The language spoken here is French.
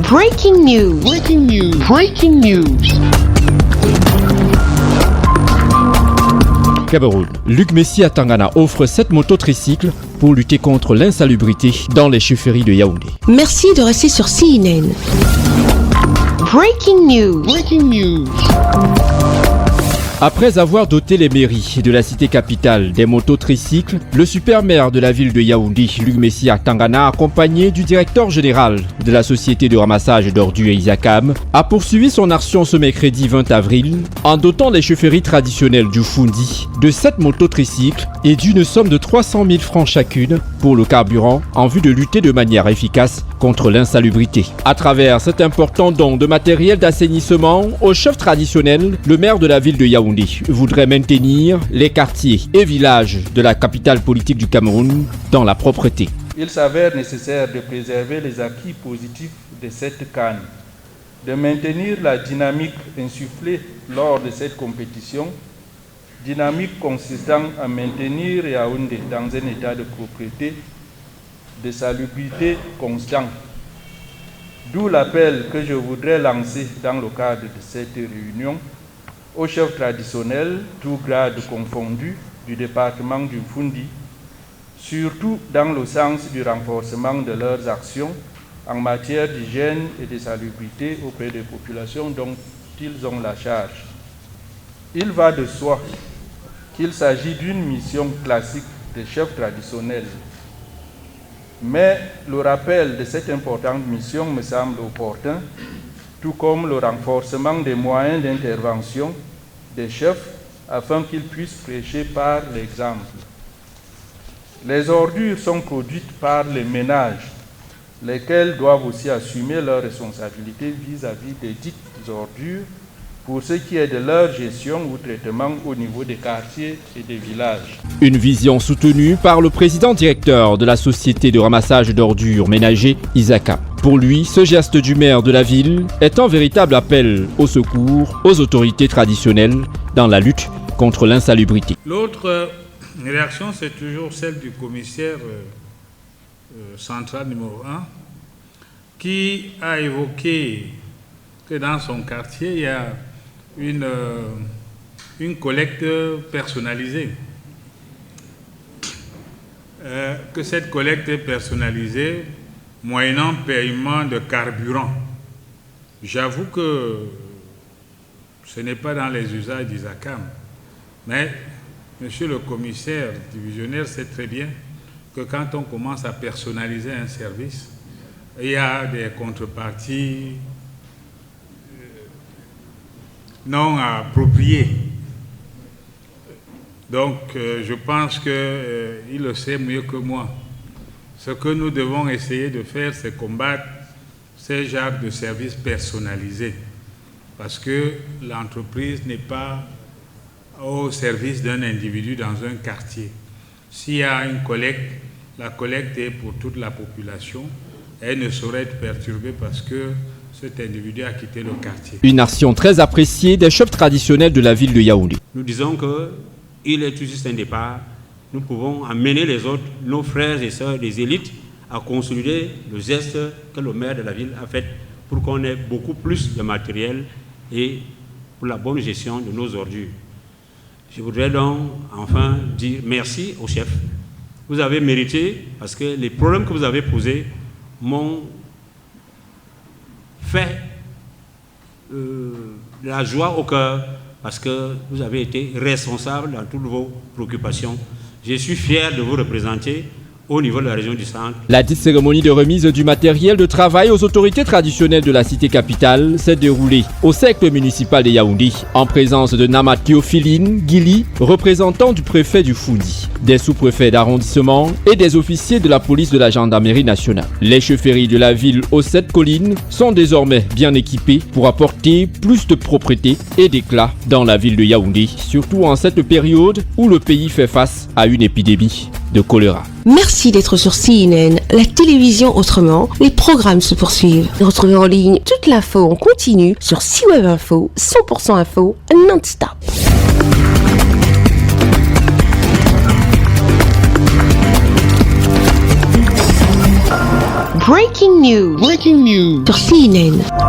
Breaking news. Breaking news. Breaking news. Cameroun. Luc Messi à Tangana offre 7 mototricycles pour lutter contre l'insalubrité dans les chefferies de Yaoundé. Merci de rester sur CNN. Breaking news. Breaking news. Après avoir doté les mairies de la cité capitale des mototricycles, le super maire de la ville de Yaoundé, Luc Messi à Tangana, accompagné du directeur général de la société de ramassage d'ordures Isakam, a poursuivi son action ce mercredi 20 avril en dotant les chefferies traditionnelles du Fundi de 7 mototricycles et d'une somme de 300 000 francs chacune pour le carburant en vue de lutter de manière efficace contre l'insalubrité. À travers cet important don de matériel d'assainissement aux chefs traditionnels, le maire de la ville de Yaoundé voudrait maintenir les quartiers et villages de la capitale politique du Cameroun dans la propreté. Il s'avère nécessaire de préserver les acquis positifs de cette CAN, de maintenir la dynamique insufflée lors de cette compétition, dynamique consistant à maintenir Yaoundé dans un état de propreté, de salubrité constant. D'où l'appel que je voudrais lancer dans le cadre de cette réunion aux chefs traditionnels, tous grades confondus, du département du Fundi, surtout dans le sens du renforcement de leurs actions en matière d'hygiène et de salubrité auprès des populations dont ils ont la charge. Il va de soi qu'il s'agit d'une mission classique des chefs traditionnels. Mais le rappel de cette importante mission me semble opportun, tout comme le renforcement des moyens d'intervention des chefs afin qu'ils puissent prêcher par l'exemple. Les ordures sont produites par les ménages, lesquels doivent aussi assumer leurs responsabilités vis-à-vis des dites ordures pour ce qui est de leur gestion ou traitement au niveau des quartiers et des villages. Une vision soutenue par le président directeur de la société de ramassage d'ordures ménagères, Isaka. Pour lui, ce geste du maire de la ville est un véritable appel au secours aux autorités traditionnelles dans la lutte contre l'insalubrité. L'autre réaction, c'est toujours celle du commissaire central numéro 1 qui a évoqué que dans son quartier, il y a une collecte personnalisée. Que cette collecte est personnalisée moyennant paiement de carburant. J'avoue que ce n'est pas dans les usages d'Isakam, mais monsieur le commissaire divisionnaire sait très bien que quand on commence à personnaliser un service, il y a des contreparties non appropriées. Donc, je pense qu'il le sait mieux que moi. Ce que nous devons essayer de faire, c'est combattre ces genres de services personnalisés. Parce que l'entreprise n'est pas au service d'un individu dans un quartier. S'il y a une collecte, la collecte est pour toute la population. Elle ne saurait être perturbée parce que cet individu a quitté le quartier. Une action très appréciée des chefs traditionnels de la ville de Yaoundé. Nous disons qu'il est tout juste un départ. Nous pouvons amener les autres, nos frères et sœurs des élites, à consolider le geste que le maire de la ville a fait pour qu'on ait beaucoup plus de matériel et pour la bonne gestion de nos ordures. Je voudrais donc enfin dire merci au chef. Vous avez mérité parce que les problèmes que vous avez posés m'ont fait la joie au cœur parce que vous avez été responsable dans toutes vos préoccupations. Je suis fier de vous représenter au niveau de la région du centre. La dite cérémonie de remise du matériel de travail aux autorités traditionnelles de la cité capitale s'est déroulée au cercle municipal de Yaoundé en présence de Namat Théophiline Guili, représentant du préfet du Fundi, des sous-préfets d'arrondissement et des officiers de la police de la gendarmerie nationale. Les chefferies de la ville aux 7 collines sont désormais bien équipées pour apporter plus de propreté et d'éclat dans la ville de Yaoundé, surtout en cette période où le pays fait face à une épidémie de choléra. Merci d'être sur CNN, la télévision autrement. Les programmes se poursuivent. Retrouvez en ligne toute l'info en continu sur CWeb Info, 100% info, non-stop. Breaking News. Breaking news. Sur CNN.